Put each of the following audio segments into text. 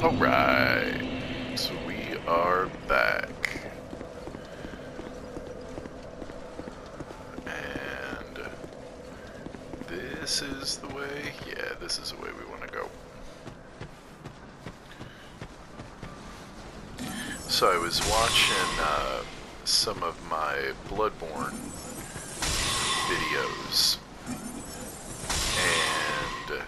Alright, so we are back. And this is the way? Yeah, this is the way we want to go. So I was watching some of my Bloodborne videos, and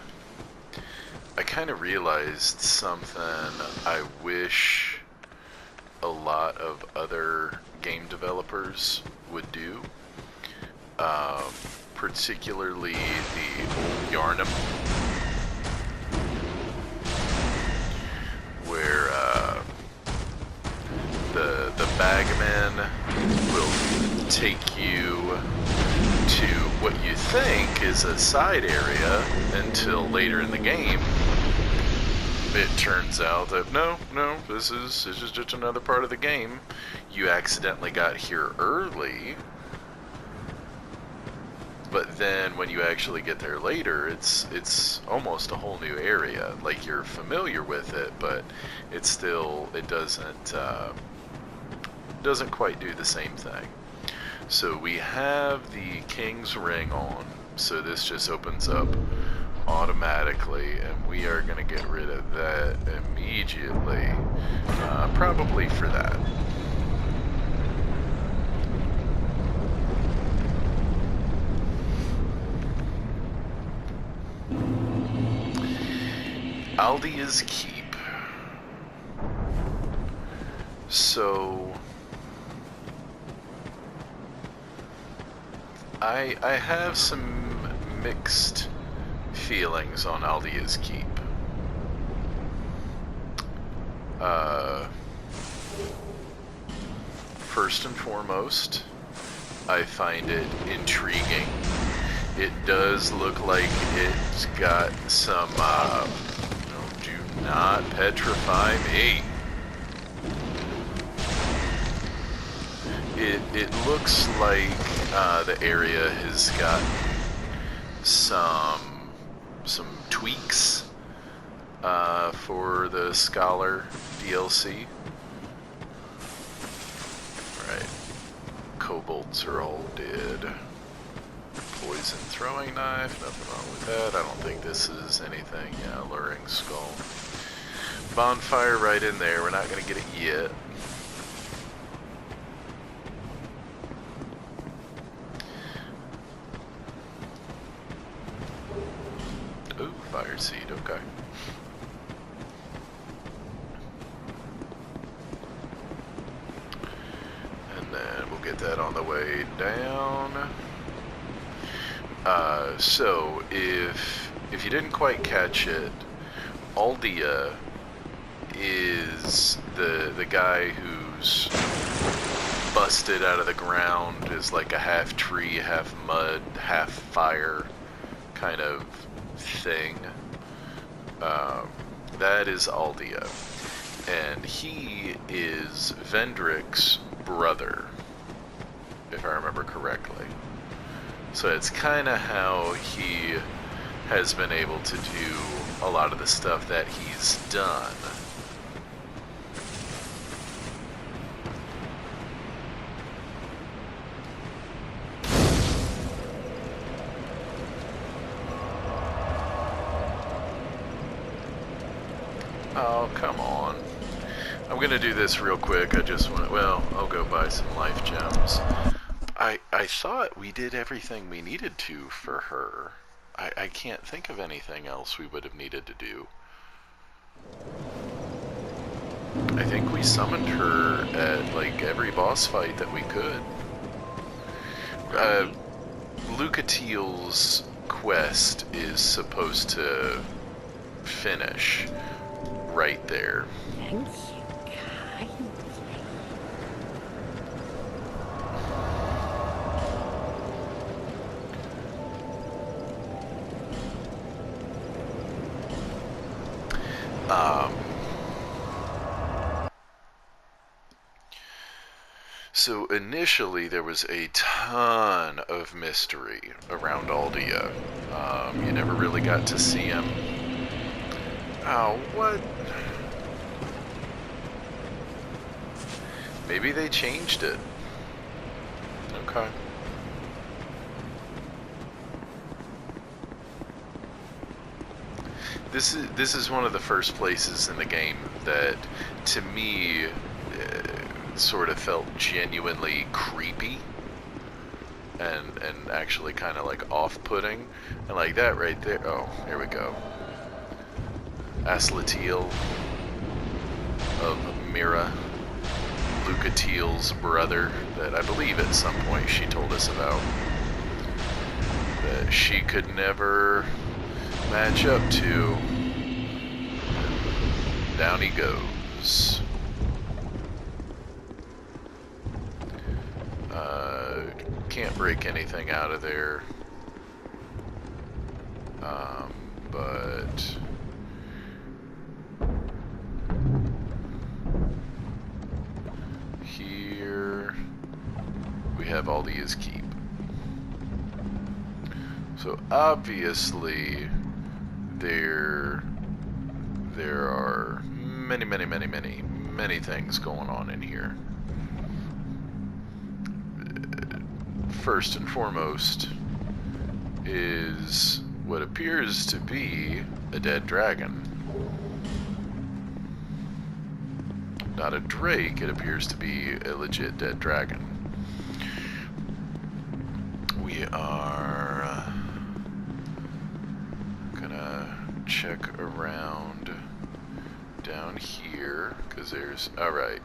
I kind of realized something I wish a lot of other game developers would do, particularly the old Yarnum, where the bagman will take you to what you think is a side area until later in the game it turns out that no, this is just another part of the game. You accidentally got here early, but then when you actually get there later, it's almost a whole new area. Like, you're familiar with it, but it doesn't quite do the same thing. So we have the King's Ring on, so this just opens up automatically, and we are going to get rid of that immediately, probably for that. Aldia's Keep. So I have some mixed feelings on Aldia's Keep. First and foremost, I find it intriguing. It does look like it's got some, do not petrify me. It looks like the area has got some tweaks for the Scholar DLC. Right, kobolds are all dead. Poison throwing knife, nothing wrong with that. I don't think this is anything. Yeah, alluring skull. Bonfire right in there. We're not going to get it yet. Ooh, fire seed, okay. And then we'll get that on the way down. So if you didn't quite catch it, Aldia is the guy who's busted out of the ground, is like a half tree, half mud, half fire kind of thing. That is Aldia, and he is Vendrick's brother, if I remember correctly. So it's kind of how he has been able to do a lot of the stuff that he's done. Oh, come on. I'm gonna do this real quick. I just want to, well, I'll go buy some life gems. I thought we did everything we needed to for her. I can't think of anything else we would have needed to do. I think we summoned her at, like, every boss fight that we could. Lucatiel's quest is supposed to finish right there. Thank you kindly. So initially there was a ton of mystery around Aldia. You never really got to see him. Oh, what? Maybe they changed it. Okay. This is one of the first places in the game that, to me, sort of felt genuinely creepy and actually kind of like off-putting, and like that right there. Oh, here we go. Aslatiel of Mira, Lucatiel's brother, that I believe at some point she told us about, that she could never match up to. Down he goes. Can't break anything out of there. But here we have Aldia's keep. So obviously there are many things going on in here. First and foremost is what appears to be a dead dragon. Not a drake, it appears to be a legit dead dragon. We are gonna check around down here, because there's... Alright.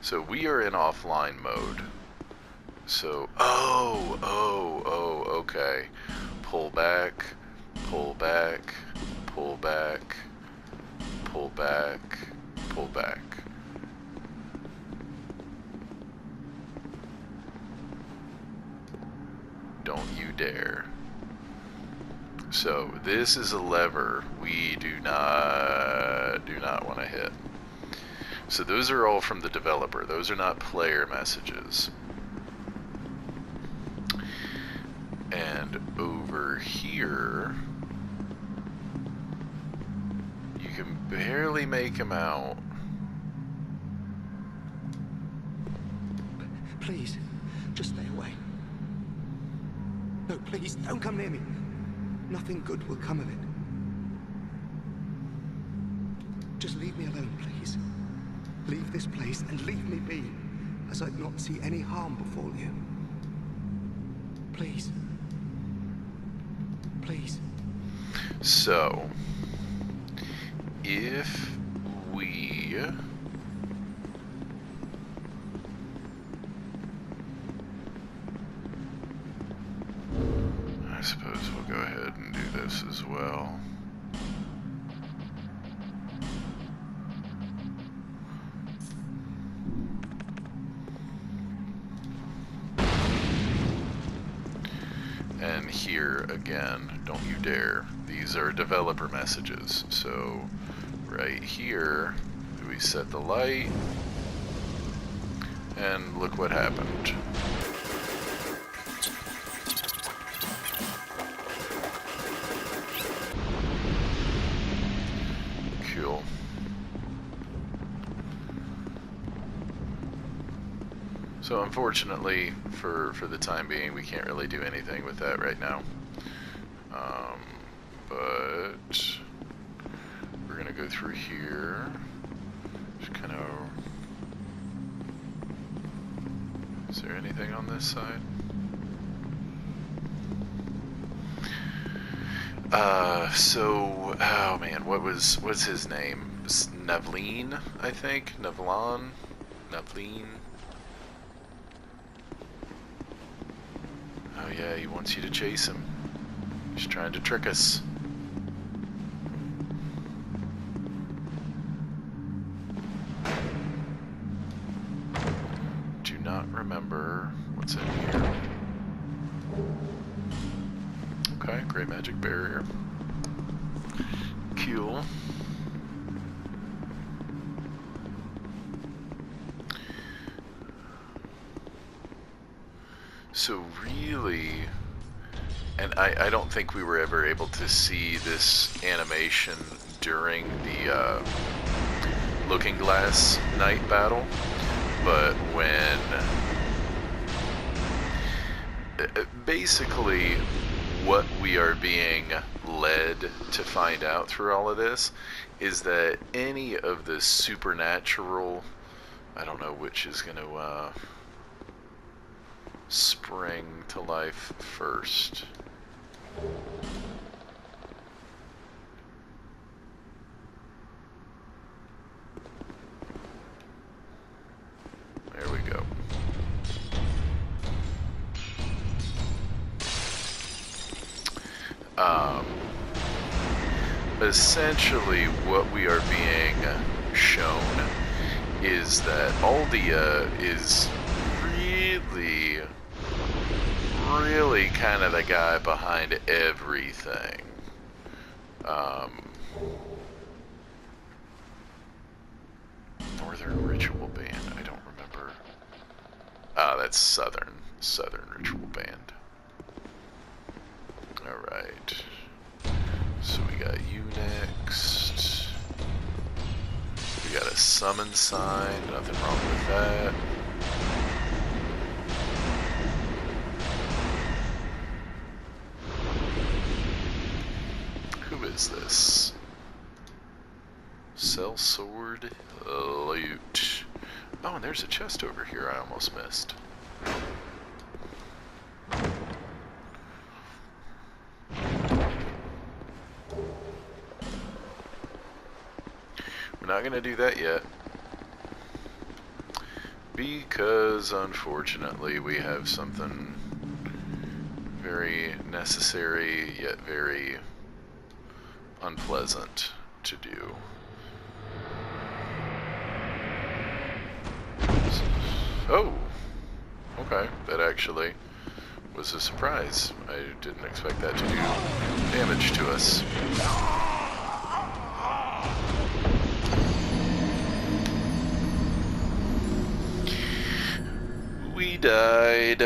So we are in offline mode. So... Oh, okay. Pull back, pull back, pull back, pull back, pull back. Don't you dare. So this is a lever we do not want to hit. So those are all from the developer. Those are not player messages. And over here, you can barely make him out. Please, just stay away. No, please, don't come near me. Nothing good will come of it. Just leave me alone, please. Leave this place and leave me be, as I'd not see any harm befall you. Please. Please. So, if we... I suppose we'll go ahead and do this as well. And here again, don't you dare. These are developer messages. So right here, we set the light, and look what happened. Cool. So unfortunately, for the time being, we can't really do anything with that right now. But we're gonna go through here. Just kind of... Is there anything on this side? So, oh man, what's his name? Nevleen, I think? Nevlin? Oh yeah, he wants you to chase him. He's trying to trick us. Do not remember what's in here. Okay, great magic barrier. Cool. So really, and I don't think we were ever able to see this animation during the Looking Glass Knight battle, but when basically what we are being led to find out through all of this is that any of the supernatural, I don't know which is going to spring to life first. There we go. Essentially what we are being shown is that Aldia is really kind of the guy behind everything. Northern Ritual Band, I don't remember. Ah, that's Southern Ritual Band. Alright. So we got you next. We got a summon sign, nothing wrong with that. Who is this? Sell sword, loot. Oh, and there's a chest over here I almost missed. We're not going to do that yet, because unfortunately we have something very necessary yet very unpleasant to do. Oh, okay, that actually was a surprise. I didn't expect that to do damage to us. We died.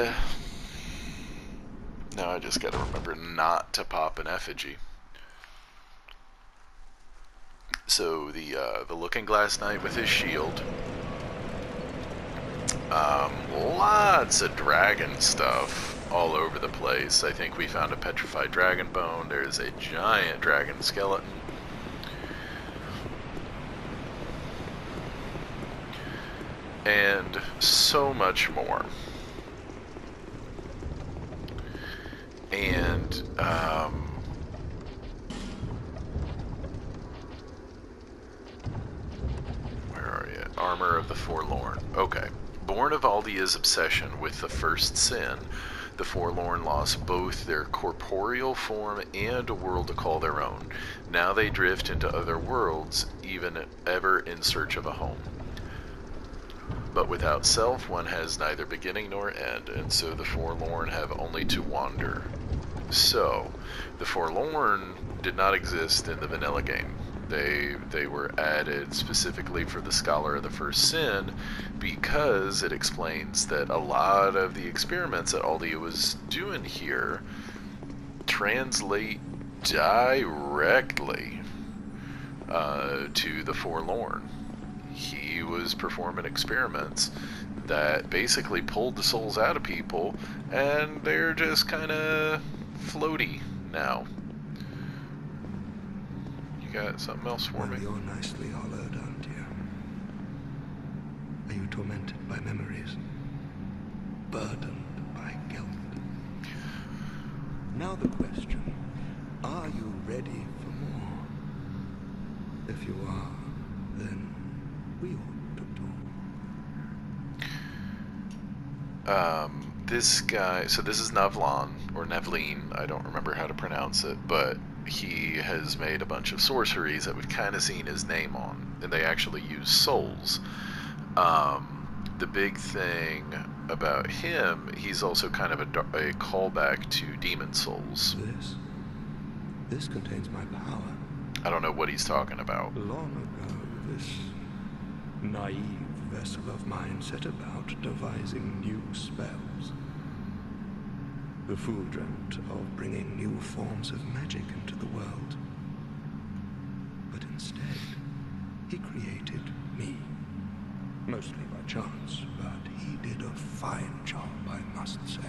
Now I just gotta remember not to pop an effigy. So the Looking Glass Knight with his shield. Lots of dragon stuff all over the place. I think we found a petrified dragon bone. There's a giant dragon skeleton. And so much more. And, where are you? Armor of the Forlorn. Okay. Born of Aldia's obsession with the first sin, the Forlorn lost both their corporeal form and a world to call their own. Now they drift into other worlds, even ever in search of a home. But without self, one has neither beginning nor end, and so the Forlorn have only to wander. So, the Forlorn did not exist in the vanilla game. They were added specifically for the Scholar of the First Sin because it explains that a lot of the experiments that Aldia was doing here translate directly to the Forlorn. He was performing experiments that basically pulled the souls out of people, and they're just kind of floaty now. You got something else for me? You're nicely hollowed, aren't you? Are you tormented by memories? Burdened by guilt? Now the question, are you ready for more? If you are, then we ought to talk. This guy, so this is Nevlon, or Nevleen, I don't remember how to pronounce it, but he has made a bunch of sorceries that we've kind of seen his name on, and they actually use souls. The big thing about him, he's also kind of a callback to demon souls. This contains my power. I don't know what he's talking about. Long ago, this naive vessel of mine set about devising new spells. The fool dreamt of bringing new forms of magic into the world. But instead, he created me. mostly by chance, but he did a fine job, I must say.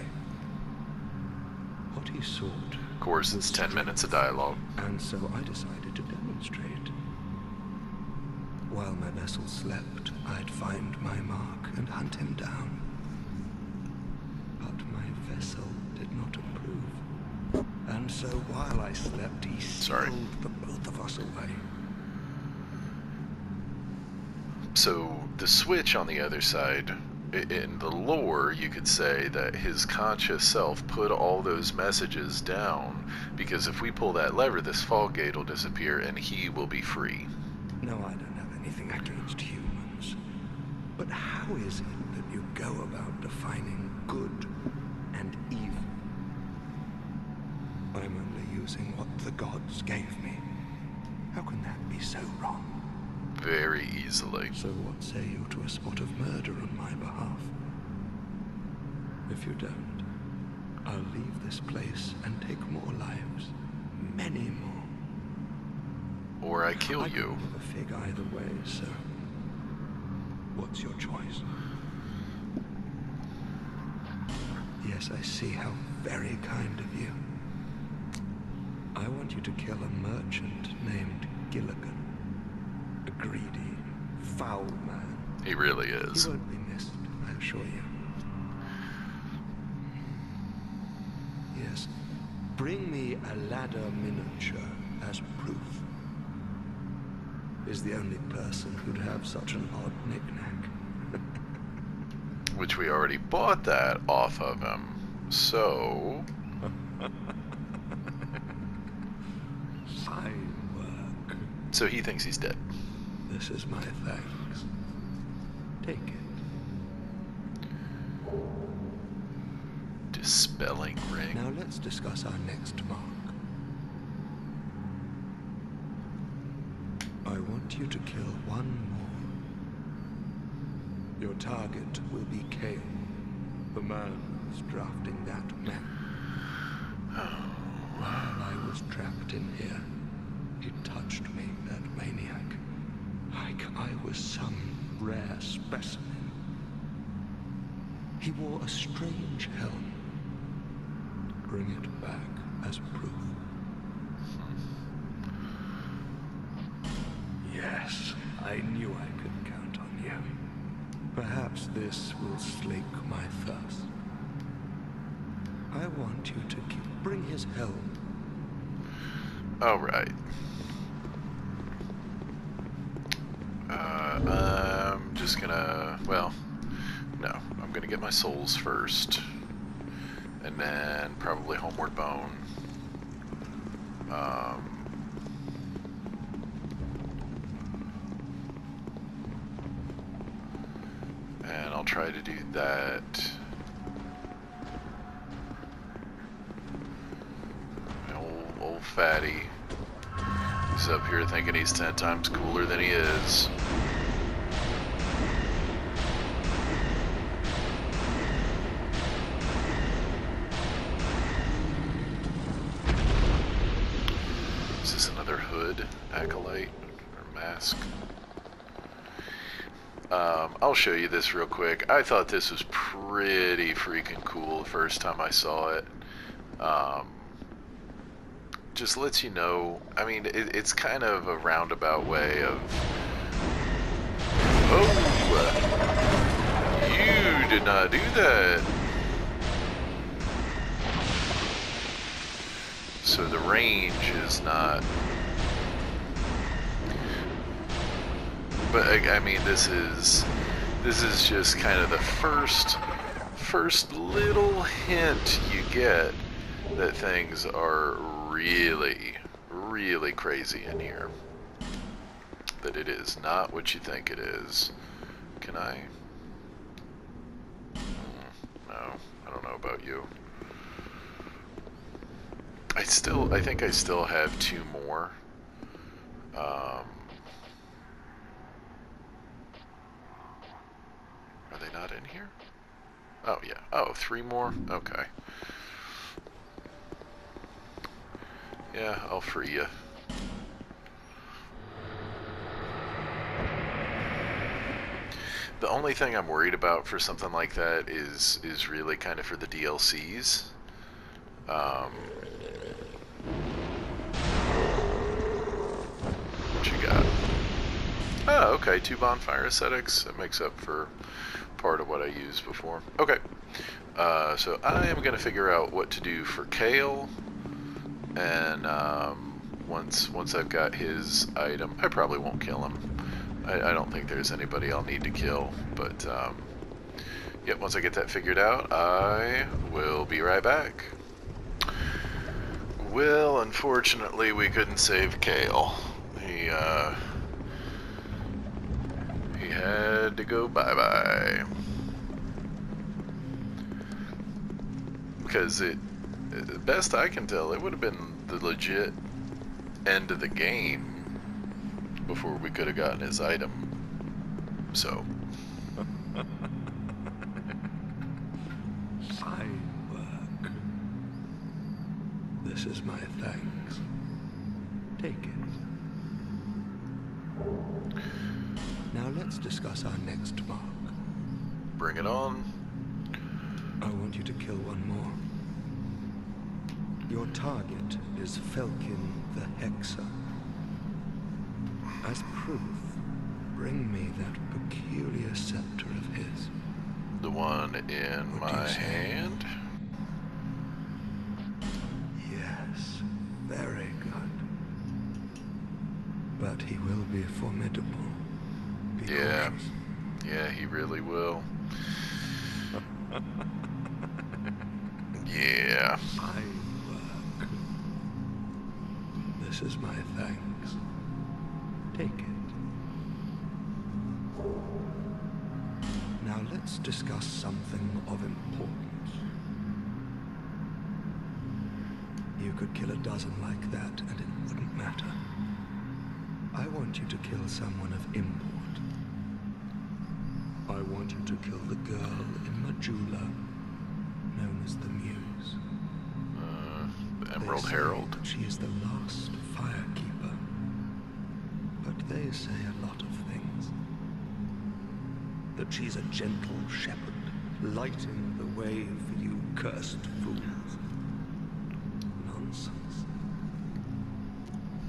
What he sought... Of course, it's 10 minutes of dialogue. And so I decided to demonstrate. While my vessel slept, I'd find my mark and hunt him down. But my vessel did not approve. And so while I slept, he sealed the both of us away. So, the switch on the other side, in the lore, you could say that his conscious self put all those messages down, because if we pull that lever, this fog gate will disappear and he will be free. No, I don't have anything against humans. But how is it that you go about defining good and evil? I'm only using what the gods gave me. How can that be so wrong? Very easily. So what say you to a spot of murder on my behalf? If you don't, I'll leave this place and take more lives. Many more. Or I kill I you. can give a fig either way, so what's your choice? Yes, I see how very kind of you. I want you to kill a merchant named Gilligan. A greedy, foul man. He really is. He won't be missed, I assure you. Yes. Bring me a ladder miniature as proof. Is the only person who'd have such an odd knick-knack. Which we already bought that off of him. So... Fine work. So he thinks he's dead. This is my thanks. Take it. Dispelling ring. Now let's discuss our next mark. I want you to kill one more. Your target will be Kale, the man who's drafting that map. While I was trapped in here, he touched me, that maniac. Like I was some rare specimen. He wore a strange helm. Bring it back as proof. Yes, I knew I could count on you. Perhaps this will slake my thirst. I want you to bring his helm. All right. I'm just gonna, well, no, I'm gonna get my souls first, and then probably Homeward Bone. And I'll try to do that. Old fatty. He's up here thinking he's 10 times cooler than he is. Is this another hood, acolyte, or mask? I'll show you this real quick. I thought this was pretty freaking cool the first time I saw it. Just lets you know, I mean, it's kind of a roundabout way of... Oh! You did not do that! So the range is not... But I mean, this is just kind of the first little hint you get that things are really crazy in here. That it is not what you think it is. Can I? No, I don't know about you. I think I still have 2 more. Are they not in here? Oh, yeah. Oh, 3 more? Okay. Yeah, I'll free you. The only thing I'm worried about for something like that is really kind of for the DLCs. What you got? Oh, okay, 2 bonfire aesthetics. That makes up for part of what I used before. Okay, so I am going to figure out what to do for Kale, and once I've got his item, I probably won't kill him. I don't think there's anybody I'll need to kill, but yeah, once I get that figured out, I will be right back. Well, unfortunately, we couldn't save Kale. He had to go bye-bye. Because best I can tell, it would have been the legit end of the game before we could have gotten his item. So. Fine work. This is my thanks. Take it. Now let's discuss our next mark. Bring it on. I want you to kill one more. Your target is Felkin the Hexer. As proof, bring me that peculiar scepter of his. The one in What do my you say? hand. Yes, very good. But he will be formidable. Be Yeah. cautious. Yeah, he really will. Yeah. Fine work. This is my thanks. Take it. Now let's discuss something of importance. You could kill a dozen like that and it wouldn't matter. I want you to kill someone of import. I want you to kill the girl in Majula, known as the Muse. The Emerald They say Herald. that she is the last firekeeper. But they say a lot of things. That she's a gentle shepherd, lighting the way for you cursed fools. Nonsense.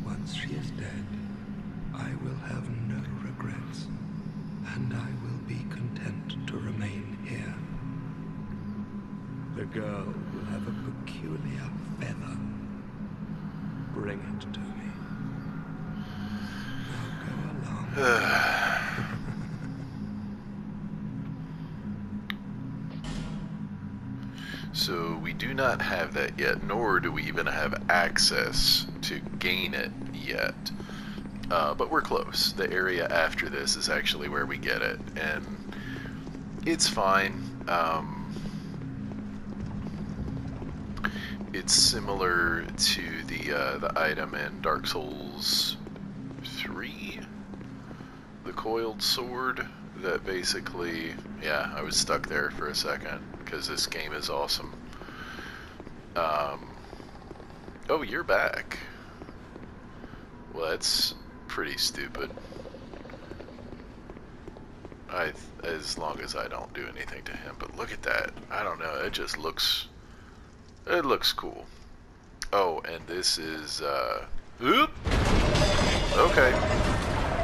Once she is dead, I will have no regrets, and I will be content to remain here. The girl will have a peculiar feather. Bring it to me. Now go along. So we do not have that yet, nor do we even have access to gain it yet. But we're close. The area after this is actually where we get it, and it's fine. It's similar to the item in Dark Souls 3, the coiled sword. That basically, yeah, I was stuck there for a second because this game is awesome. Oh, you're back. Well, that's pretty stupid. As long as I don't do anything to him. But look at that. I don't know. It just looks. It looks cool. Oh, and this is. Oop. Okay.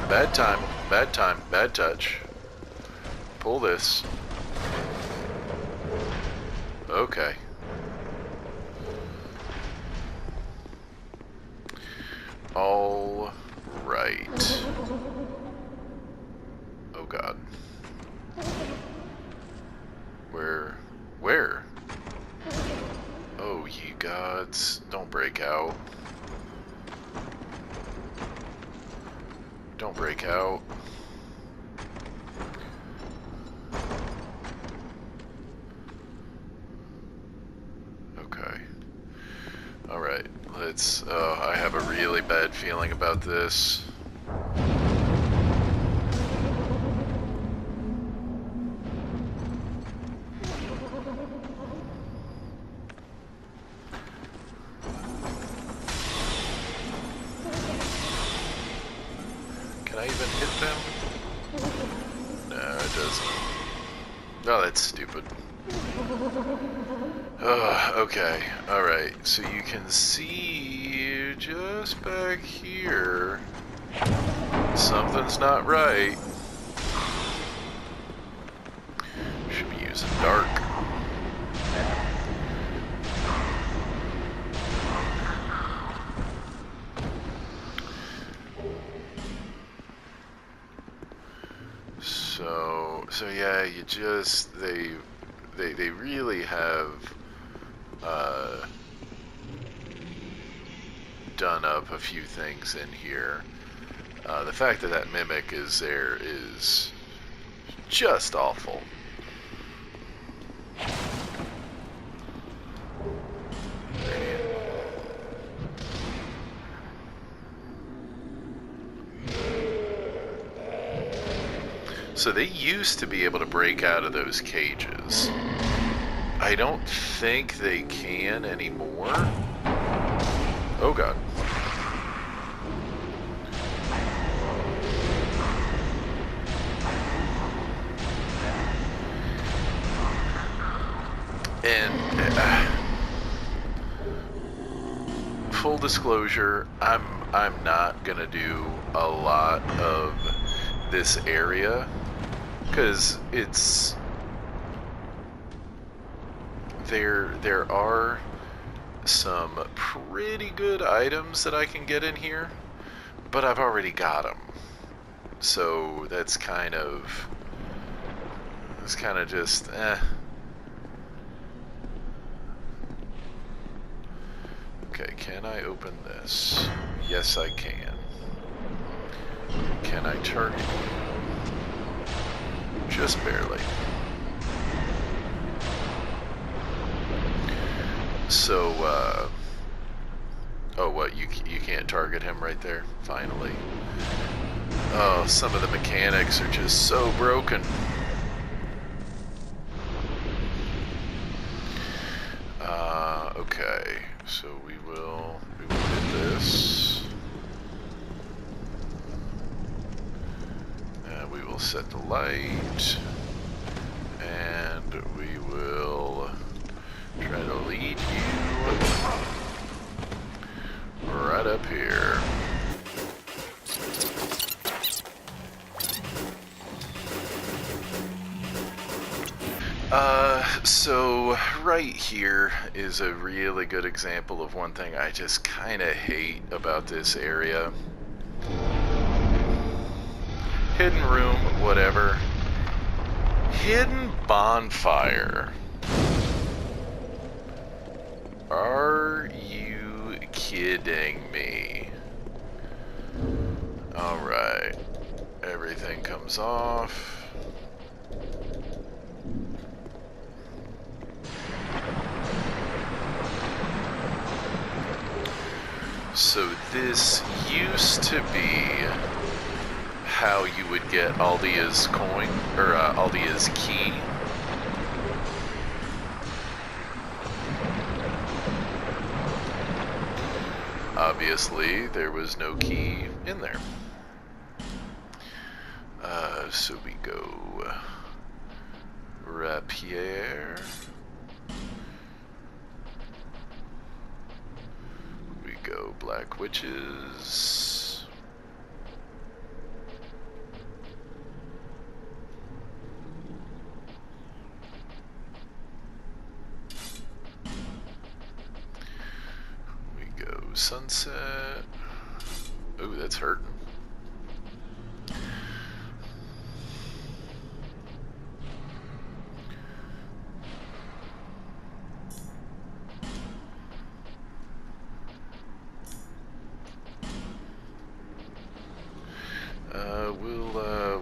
Bad time. Bad time. Bad touch. Pull this. Okay. All right. Oh God. Where? Oh, ye gods. Don't break out. Don't break out. Okay. Alright, let's... I have a really bad feeling about this. Can I even hit them? No, it doesn't. Oh, that's stupid. Okay, alright, so you can see just back here, something's not right. Should be using dark. So yeah, you just, they really have done up a few things in here. The fact that that mimic is there is just awful. So they used to be able to break out of those cages. I don't think they can anymore. Oh god. And full disclosure, I'm not gonna do a lot of this area because it's there are some pretty good items that I can get in here, but I've already got them, so that's kind of just Okay, can I open this? Yes, I can. Can I target you? Just barely. So, oh, what, you can't target him right there? Finally. Oh, some of the mechanics are just so broken. Okay, so we will hit this. And we will set the light. And we will try to lead you right up here. So right here is a really good example of one thing I just kind of hate about this area. Hidden room, whatever. Hidden bonfire. Are you kidding me? Alright. Everything comes off. So this used to be how you would get Aldia's coin, or Aldia's key. Obviously, there was no key in there. So we go Rapier. We go Black Witches. We go Sunset. Ooh, that's hurting.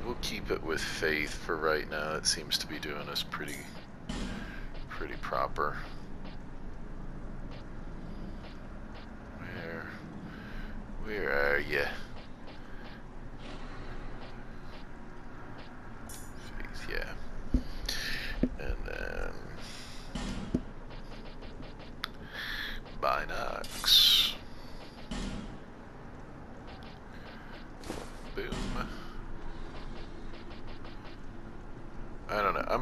We'll keep it with Faith for right now. It seems to be doing us pretty proper. Where are you? Faith, yeah. And then Binox. Boom. I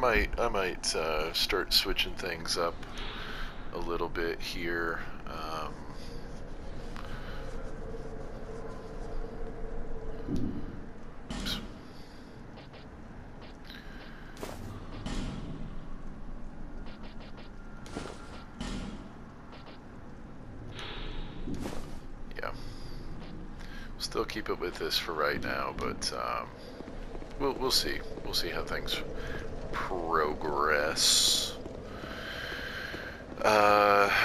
might start switching things up a little bit here. Oops. Yeah. Still keep it with this for right now, but we'll see. We'll see how things progress.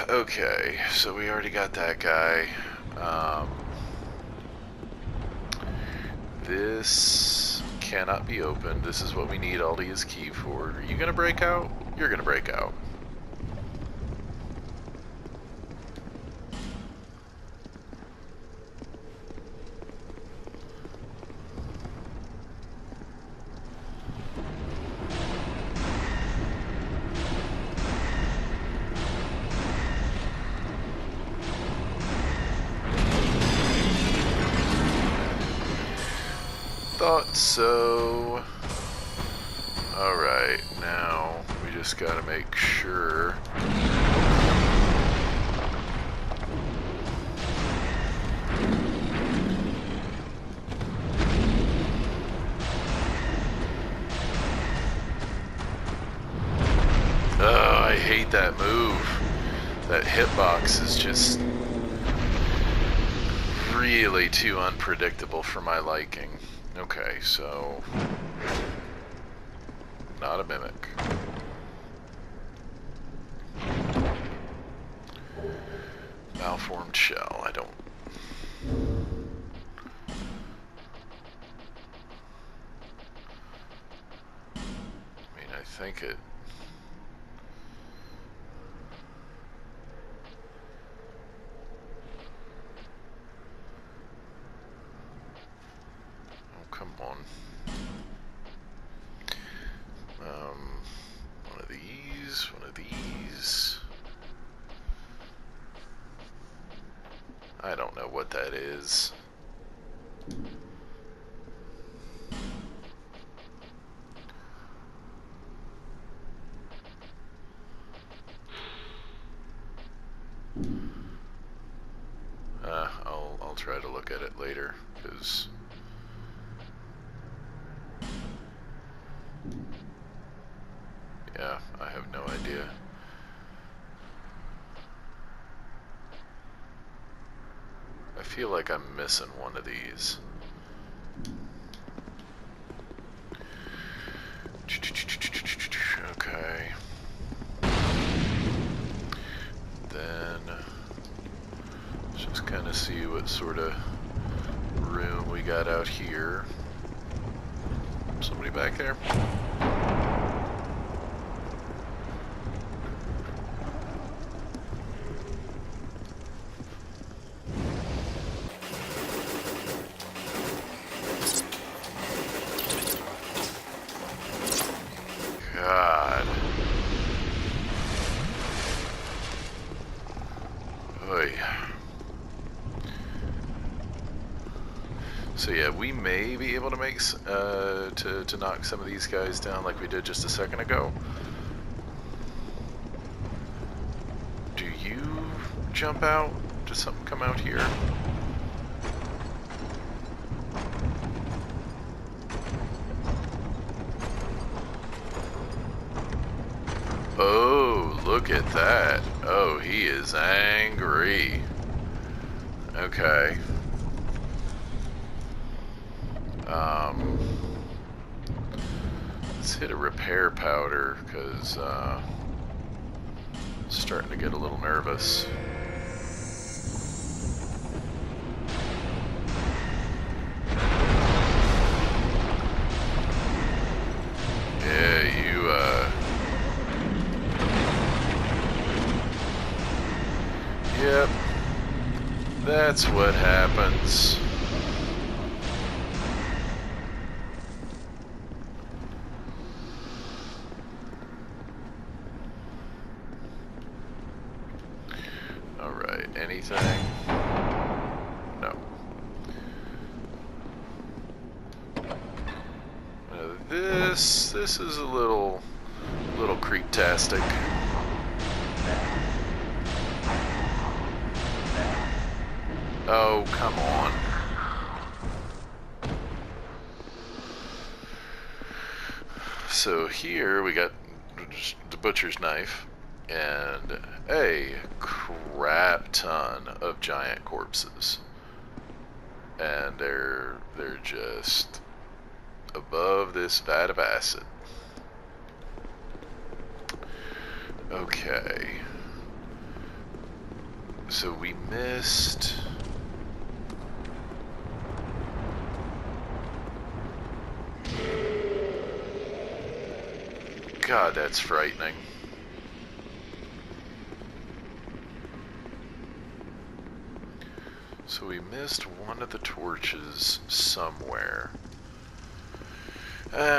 Okay, so we already got that guy. This cannot be opened. This is what we need Aldia's key for. Are you gonna break out? You're gonna break out. Thought so. Alright, now we just gotta make sure. Oh, I hate that move. That hitbox is just really too unpredictable for my liking. Okay, so not a mimic. Malformed shell, I don't. I mean, I think it. Come on. One of these, one of these. I don't know what that is. I'll try to look at it later, because yeah, I have no idea. I feel like I'm missing one of these. Okay. Then let's just kind of see what sort of room we got out here. Somebody back there? God. Oy. So yeah, we may be able to make to knock some of these guys down like we did just a second ago. Do you jump out? Does something come out here? Oh, look at that. Oh, he is angry. Okay. Let's hit a repair powder, because starting to get a little nervous. Yeah, yep. That's what happens. Alright, anything? No. This is a little Little creep-tastic. Oh, come on. So here we got the butcher's knife and a crap ton of giant corpses. And they're just above this vat of acid. Okay. So we missed... God, that's frightening. So we missed one of the torches somewhere.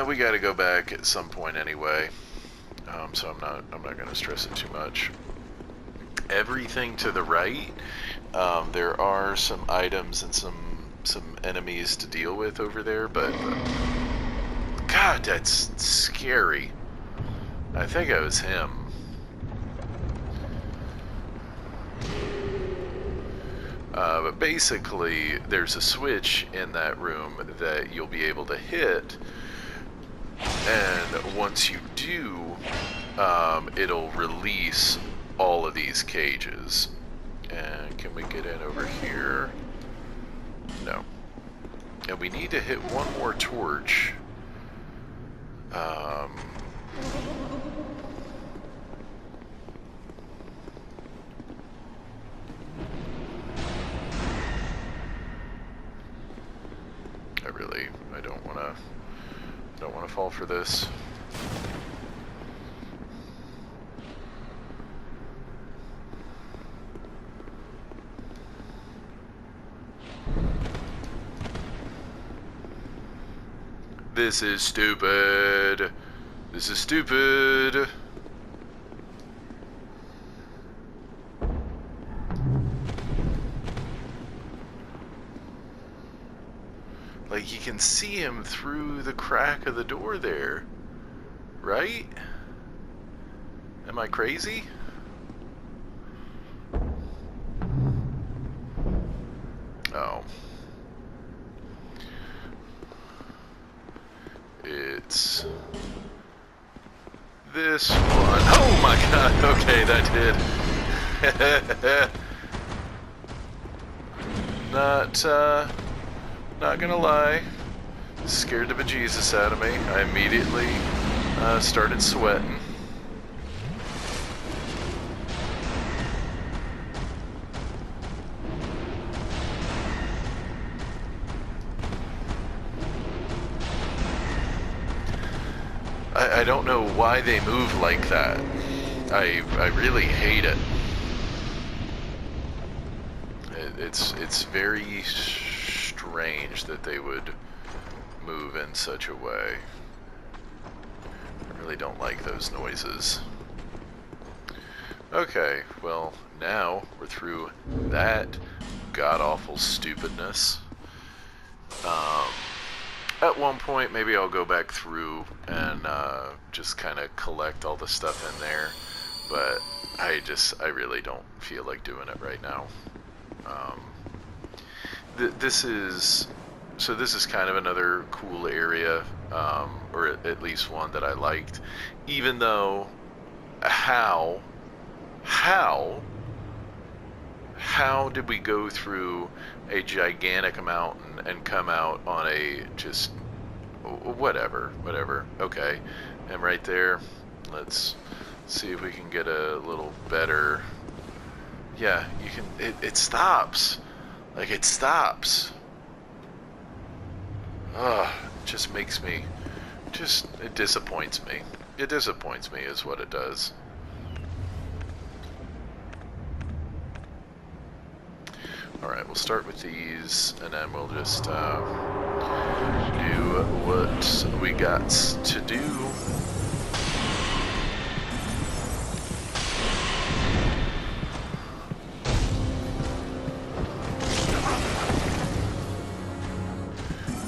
We got to go back at some point anyway. So I'm not going to stress it too much. Everything to the right, there are some items and some enemies to deal with over there, but God, that's scary. I think it was him. But basically, there's a switch in that room that you'll be able to hit, and once you do, it'll release all of these cages. And can we get in over here? No. And we need to hit one more torch. I don't want to fall for this. This is stupid. This is stupid. Like, you can see him through the crack of the door there, right? Am I crazy? Oh. It's this one. Oh my god, okay, that did. Not gonna lie, scared the bejesus out of me. I immediately started sweating. I don't know why they move like that. I really hate it. It's very strange that they would move in such a way. I really don't like those noises. Okay, well, now we're through that god-awful stupidness. At one point, maybe I'll go back through and just kind of collect all the stuff in there, but I really don't feel like doing it right now. This is kind of another cool area, or at least one that I liked, even though how did we go through a gigantic mountain and come out on a just whatever, okay, and right there, let's see if we can get a little better. Yeah, you can, it stops. Like, it stops. Ugh, it just makes me, it disappoints me. It disappoints me is what it does. Alright, we'll start with these, and then we'll just do what we got to do.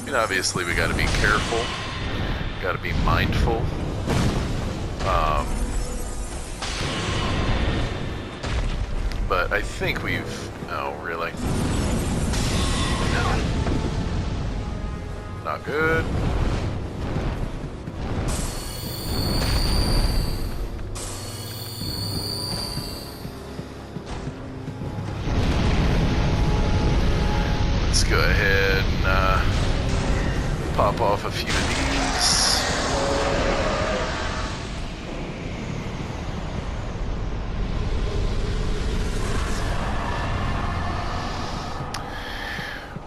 And obviously we gotta be careful, gotta be mindful. But I think we've... Oh, really? Not good. Let's go ahead and pop off a few of these.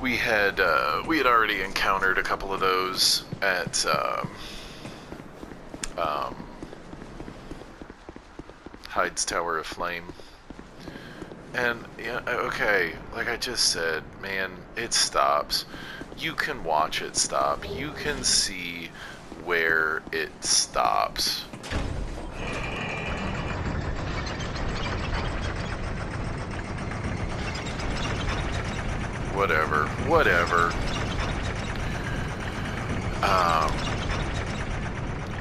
We had already encountered a couple of those at Hyde's Tower of Flame. And, yeah, okay, like I just said, man, it stops. You can watch it stop. You can see where it stops. Whatever.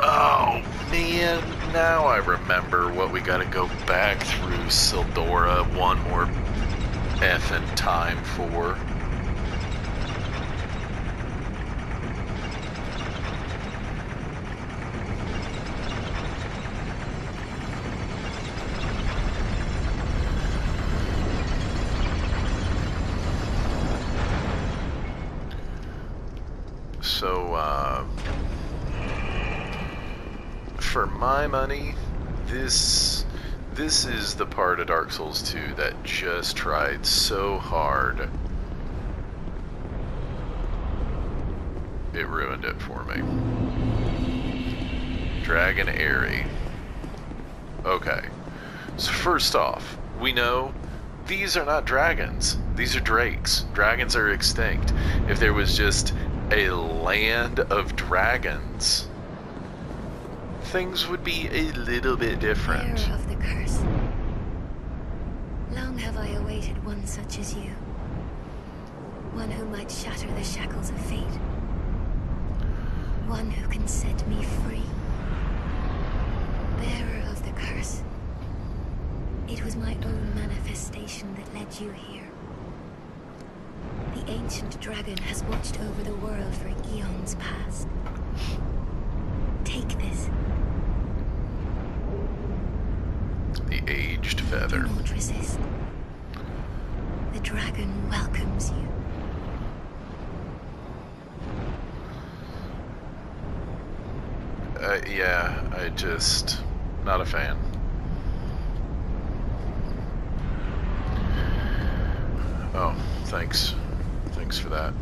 Oh, man, now I remember what we gotta go back through Sildora one more effing time for. So, for my money, this is the part of Dark Souls 2 that just tried so hard. It ruined it for me. Dragon Airy. Okay. So first off, we know these are not dragons. These are drakes. Dragons are extinct. If there was just a land of dragons, things would be a little bit different. Bearer of the curse. Long have I awaited one such as you. One who might shatter the shackles of fate. One who can set me free. Bearer of the curse. It was my own manifestation that led you here. The ancient dragon has watched over the world for eons past. Take this. The aged feather. Do not resist. The dragon welcomes you. Yeah, I just... not a fan. Oh, thanks. Thanks for that.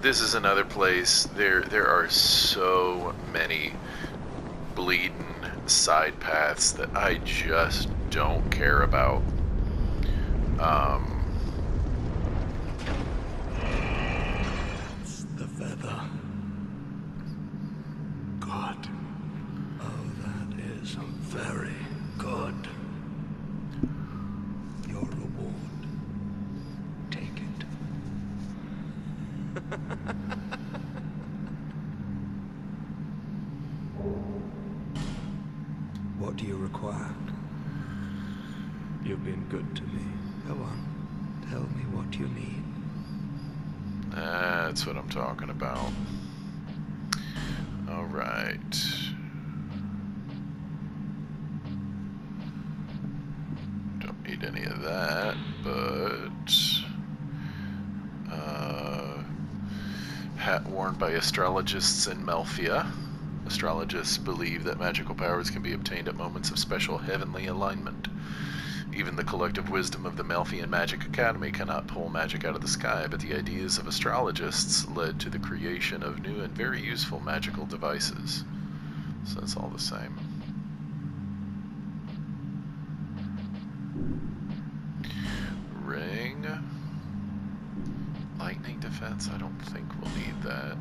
This is another place. There are so many bleeding side paths that I just don't care about. It's the feather. Good. Oh, that is very good. Your reward. Take it. What do you require? You've been good to me. Go on. Tell me what you need. That's what I'm talking about. Alright. Don't need any of that, but... hat worn by astrologists in Melfia. Astrologists believe that magical powers can be obtained at moments of special heavenly alignment. Even the collective wisdom of the Melfian Magic Academy cannot pull magic out of the sky, but the ideas of astrologists led to the creation of new and very useful magical devices. So it's all the same. Ring. Lightning defense, I don't think we'll need that.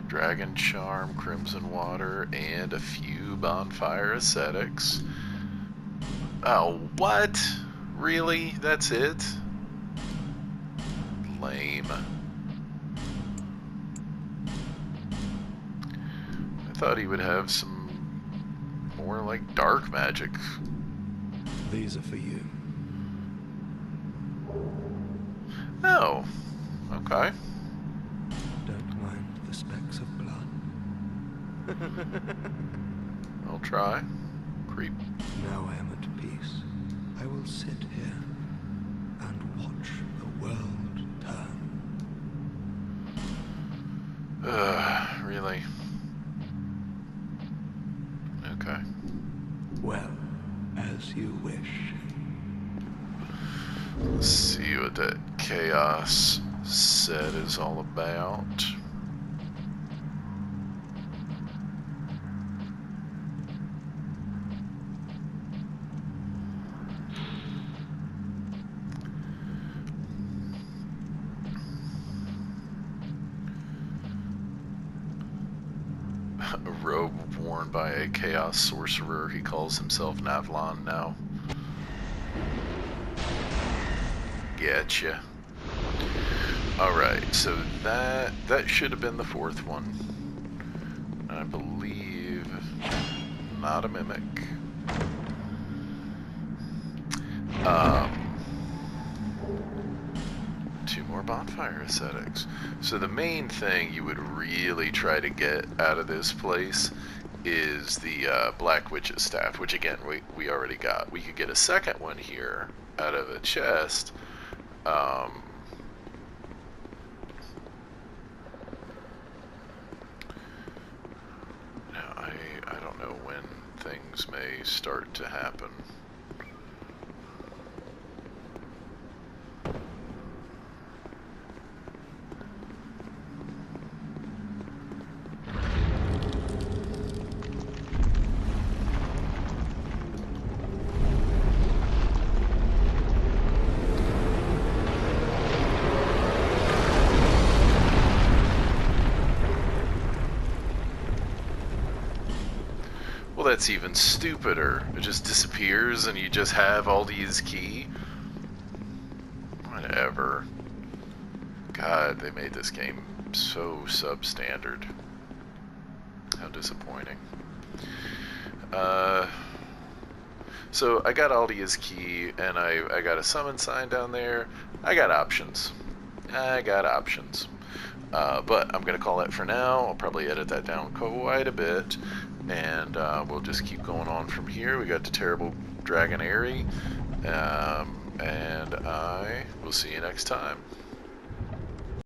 Dragon Charm, Crimson Water, and a few Bonfire Ascetics. Oh, what? Really? That's it? Lame. thought he would have some more like dark magic. These are for you. Oh, okay. Don't mind the specks of blood. I'll try. Creep. Now I am at peace. I will sit here and watch the world turn. Really? Okay. Well, as you wish. Let's see what that chaos set is all about. A robe worn by a chaos sorcerer. He calls himself Navlon now. Getcha. Alright, so that should have been the fourth one. I believe not a mimic. Two more bonfire ascetics. So the main thing you would really try to get out of this place is the Black Witch's Staff, which again, we already got. We could get a second one here out of a chest. Now, I don't know when things may start to happen. Well, that's even stupider. It just disappears and you just have Aldia's key. Whatever. God, they made this game so substandard. How disappointing. So I got Aldia's key and I got a summon sign down there. I got options. But I'm going to call it for now. I'll probably edit that down quite a bit. And we'll just keep going on from here. We got the terrible Dragon Airy. And I will see you next time.